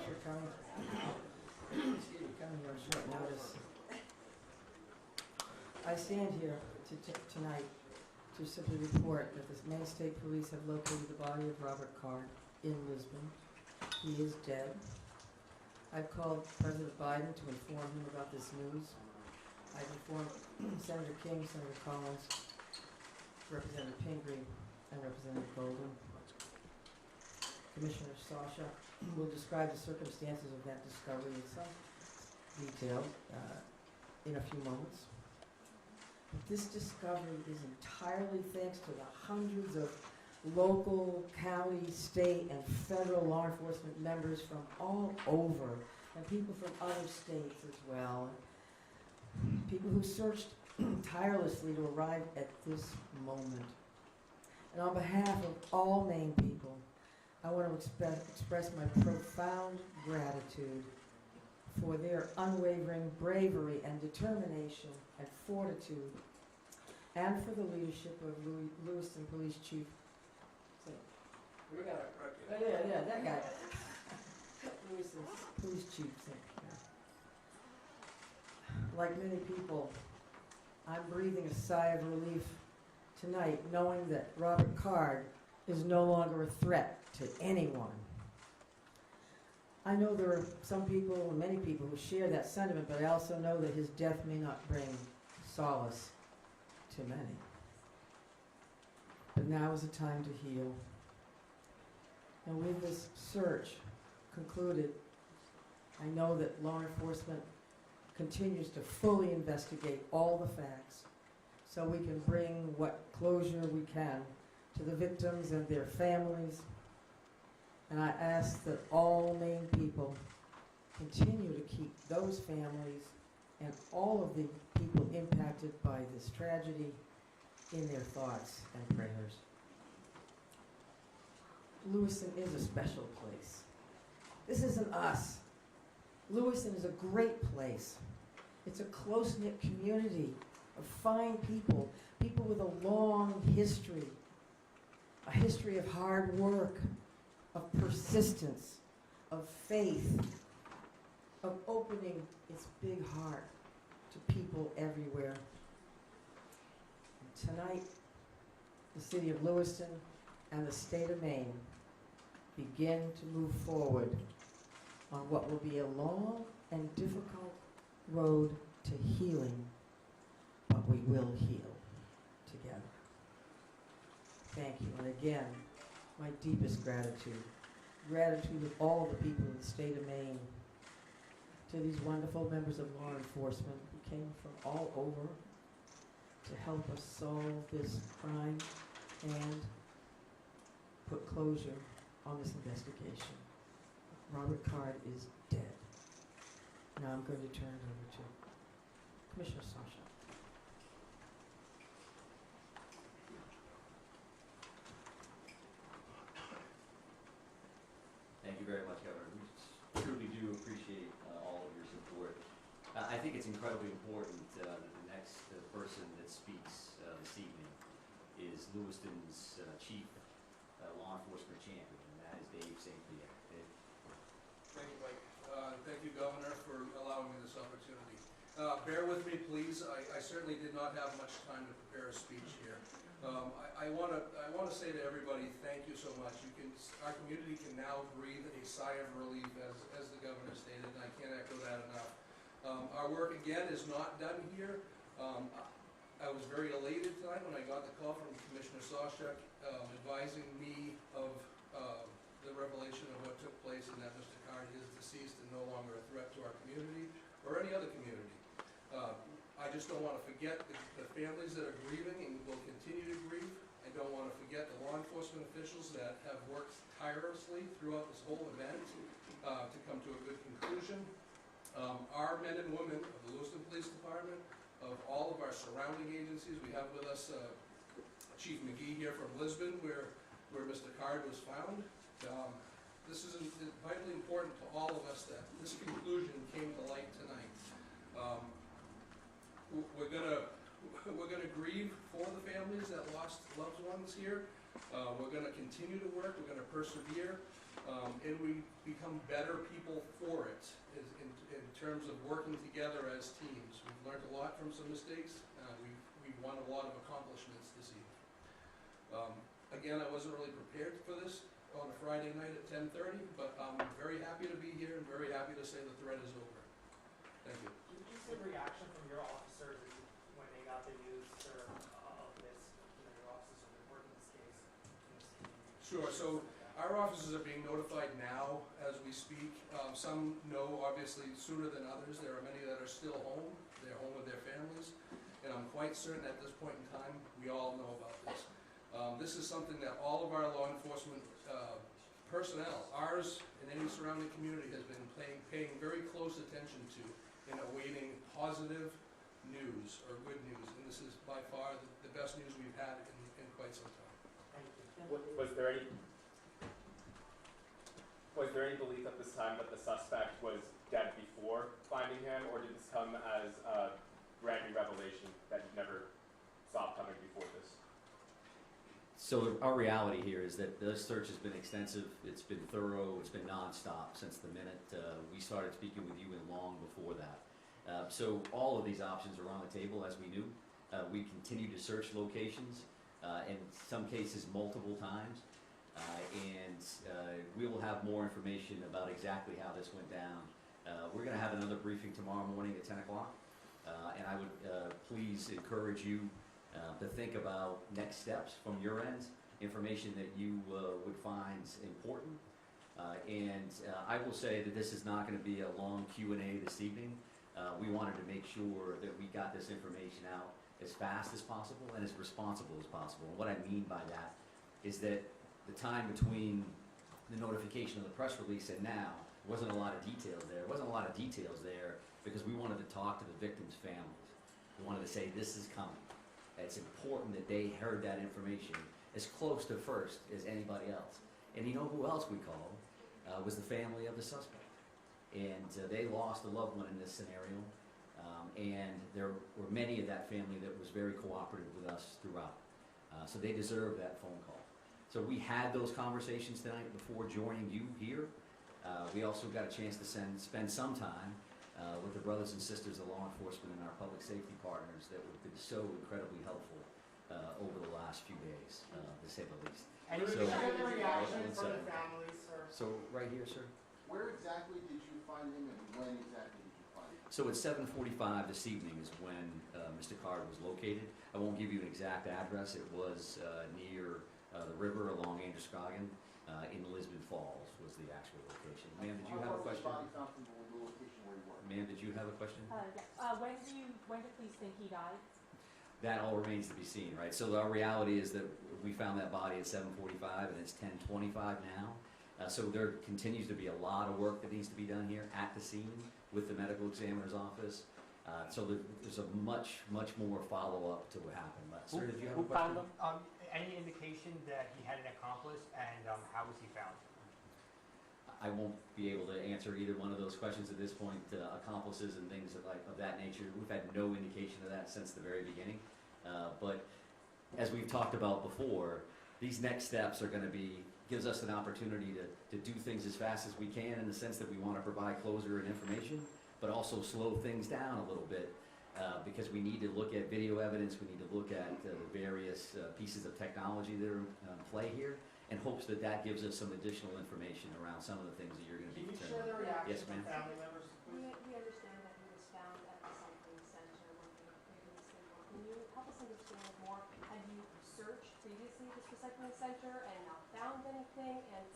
much for coming. Excuse me, coming here on short notice. I stand here tonight to simply report that the Maine State Police have located the body of Robert Card in Lisbon. He is dead. I've called President Biden to inform him about this news. I've informed Senator King, Senator Collins, Representative Pingree, and Representative Golden. Commissioner Sasha will describe the circumstances of that discovery in some detail in a few moments. But this discovery is entirely thanks to the hundreds of local, county, state, and federal law enforcement members from all over, and people from other states as well. People who searched tirelessly to arrive at this moment. And on behalf of all Maine people, I want to express my profound gratitude for their unwavering bravery and determination and fortitude, and for the leadership of Lewiston Police Chief. That guy. Lewiston Police Chief. Like many people, I'm breathing a sigh of relief tonight, knowing that Robert Card is no longer a threat to anyone. I know there are some people, many people, who share that sentiment, but I also know that his death may not bring solace to many. But now is the time to heal. And with this search concluded, I know that law enforcement continues to fully investigate all the facts so we can bring what closure we can to the victims and their families. And I ask that all Maine people continue to keep those families and all of the people impacted by this tragedy in their thoughts and prayers. Lewiston is a special place. This isn't us. Lewiston is a great place. It's a close-knit community of fine people, people with a long history, a history of hard work, of persistence, of faith, of opening its big heart to people everywhere. And tonight, the city of Lewiston and the state of Maine begin to move forward on what will be a long and difficult road to healing, but we will heal together. Thank you. And again, my deepest gratitude. Gratitude of all the people in the state of Maine, to these wonderful members of law enforcement who came from all over to help us solve this crime and put closure on this investigation. Robert Card is dead. Now I'm going to turn it over to Commissioner Sasha. Thank you very much, Governor. We truly do appreciate all of your support. I think it's incredibly important that the next person that speaks this evening is Lewiston's chief law enforcement champion, and that is Dave St. Pierre. Dave. Thank you, Mike. Thank you, Governor, for allowing me this opportunity. Bear with me, please. I certainly did not have much time to prepare a speech here. I want to say to everybody, thank you so much. Our community can now breathe a sigh of relief, as the Governor stated, and I can't echo that enough. Our work, again, is not done here. I was very elated tonight when I got the call from Commissioner Sawchuk advising me of the revelation of what took place and that Mr. Card is deceased and no longer a threat to our community or any other community. I just don't want to forget the families that are grieving and will continue to grieve. I don't want to forget the law enforcement officials that have worked tirelessly throughout this whole event to come to a good conclusion. Our men and women of the Lewiston Police Department, of all of our surrounding agencies. We have with us Chief McGee here from Lisbon, where Mr. Card was found. This is vitally important to all of us that this conclusion came to light tonight. We're gonna grieve for the families that lost loved ones here. We're gonna continue to work. We're gonna persevere. And we become better people for it in terms of working together as teams. We've learned a lot from some mistakes. We've won a lot of accomplishments this evening. Again, I wasn't really prepared for this on a Friday night at 10:30, but I'm very happy to be here and very happy to say the thread is over. Thank you. Did you see the reaction from your officers when they got the news, sir, of this? Your officers have been working this case in this community. Sure. So our officers are being notified now as we speak. Some know obviously sooner than others. There are many that are still home. They're home with their families. And I'm quite certain at this point in time, we all know about this. This is something that all of our law enforcement personnel, ours and any surrounding community, has been paying very close attention to in awaiting positive news or good news. And this is by far the best news we've had in quite some time. Thank you. Was there any belief at this time that the suspect was dead before finding him, or did this come as a brand new revelation that you never saw coming before this? So our reality here is that the search has been extensive, it's been thorough, it's been nonstop since the minute we started speaking with you and long before that. So all of these options are on the table, as we knew. We continue to search locations, in some cases multiple times, and we will have more information about exactly how this went down. We're going to have another briefing tomorrow morning at 10 o'clock, and I would please encourage you to think about next steps from your end, information that you would find important. I will say that this is not going to be a long Q&A this evening. We wanted to make sure that we got this information out as fast as possible and as responsible as possible. And what I mean by that is that the time between the notification of the press release and now, wasn't a lot of details there. Wasn't a lot of details there because we wanted to talk to the victims' families. We wanted to say this is coming. It's important that they heard that information as close to first as anybody else. And you know who else we called? Was the family of the suspect. And they lost a loved one in this scenario. And there were many of that family that was very cooperative with us throughout. So they deserve that phone call. So we had those conversations tonight before joining you here. We also got a chance to spend some time with the brothers and sisters of law enforcement and our public safety partners that have been so incredibly helpful over the last few days, to say the least. And So- did you get the reaction One from the second. families, sir? So right here, sir. Where exactly did you find him and when exactly did you find him? So at 7:45 this evening is when Mr. Card was located. I won't give you an exact address. It was near the river along Androscoggin in Lisbon Falls was the actual location. Ma'am, did you have a question? How was the body found from the location where you were? Ma'am, did you have a question? Yeah. When do police think he died? That all remains to be seen, right? So our reality is that we found that body at 7:45 and it's 10:25 now. So there continues to be a lot of work that needs to be done here at the scene with the medical examiner's office. So there's a much more follow-up to what happened. But, sir, did you have a Who found question? him? Any indication that he had an accomplice, and how was he found? I won't be able to answer either one of those questions at this point. Accomplices and things of that nature, we've had no indication of that since the very beginning. But as we've talked about before, these next steps are going to gives us an opportunity to do things as fast as we can in the sense that we want to provide closure and information, but also slow things down a little bit because we need to look at video evidence, we need to look at the various pieces of technology that are in play here, in hopes that that gives us some additional information around some of the things that you're going to be Can you concerned share the about. reaction Yes, from ma'am. family members, please? We understand that he was found at the recycling center where he had previously worked. Can you help us understand more? Have you searched previously this recycling center and not found anything? And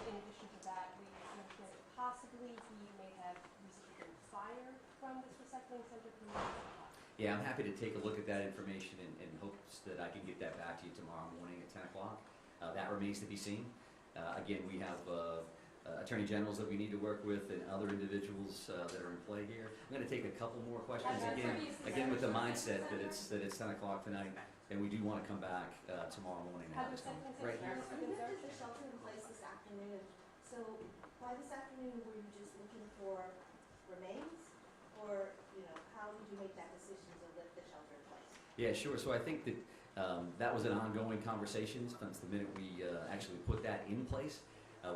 in addition to that, we understand that possibly he may have recently been fired from this recycling center. Can you explain that? Yeah, I'm happy to take a look at that information in hopes that I can get that back to you tomorrow morning at 10 o'clock. That remains to be seen. Again, we have attorney generals that we need to work with and other individuals that are in play here. I'm going to take a couple more questions again with the mindset that it's 10 o'clock tonight, and we do want to come back tomorrow morning. to have Have this the one. recycling Right center here. been You lifted the searched? shelter in place this afternoon, so why this afternoon were you just looking for remains? Or, how did you make that decision to lift the shelter in place? Yeah, sure. So I think that that was an ongoing conversation since the minute we actually put that in place.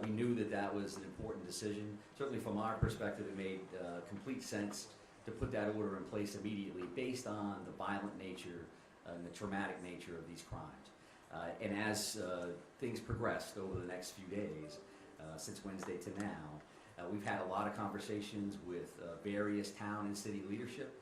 We knew that that was an important decision. Certainly from our perspective, it made complete sense to put that order in place immediately based on the violent nature and the traumatic nature of these crimes. And as things progressed over the next few days, since Wednesday to now, we've had a lot of conversations with various town and city leadership,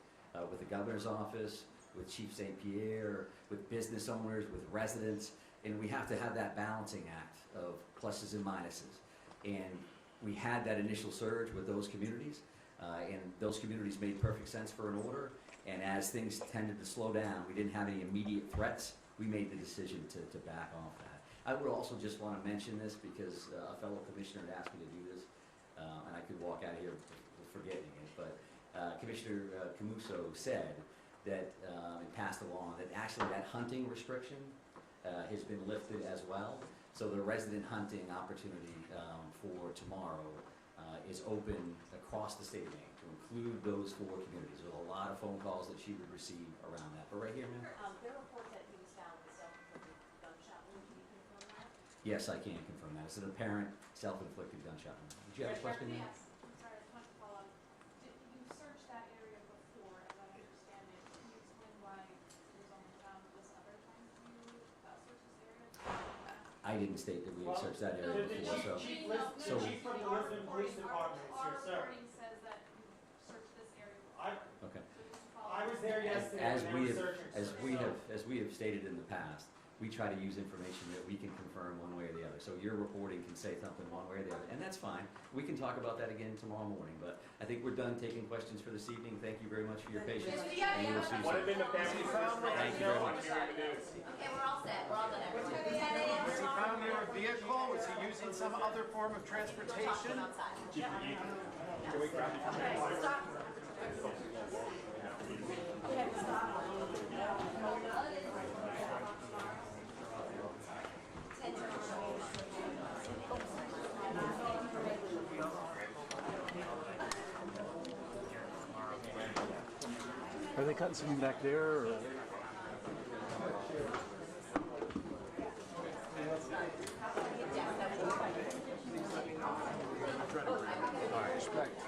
with the governor's office, with Chief St. Pierre, with business owners, with residents, and we have to have that balancing act of pluses and minuses. And we had that initial surge with those communities, and those communities made perfect sense for an order. And as things tended to slow down, we didn't have any immediate threats, we made the decision to back off that. I would also just want to mention this because a fellow commissioner had asked me to do this, and I could walk out of here forgetting it, but Commissioner Camuso said that it passed along that actually that hunting restriction has been lifted as well. So the resident hunting opportunity for tomorrow is open across the state of Maine to include those 4 communities. There's a lot of phone calls that she would receive around that. But right here, ma'am? There are reports that he was found with self-inflicted gunshot wound. Can you confirm that? Yes, I can confirm that. It's an apparent self-inflicted gunshot wound. Did you have a question, ma'am? Yes, I'm sorry, I just wanted to follow up. You searched that area before, as I understand it. Can you explain why it was only found this other time you searched this area? I didn't state that we had searched that area before, so. The chief from the Lisbon Police Department is here, sir. Our reporting says that you searched this area before. Okay. So just to follow I up. was there yesterday As when we they were have, searching. as we have stated in the past, we try to use information that we can confirm one way or the other. So your reporting can say something one way or the other, and that's fine. We can talk about that again tomorrow morning, but I think we're done taking questions for this evening. Thank you very much for your patience. And we will see you What soon. have been the family first let Thank us you know very on much. hearing the news? Okay, we're all set, we're all done, everyone. 10 a.m. Was he found near a vehicle? Was he using some other form of transportation? Outside. Can we grab the Okay, stop. Are they cutting something back there? Or? All right, respect.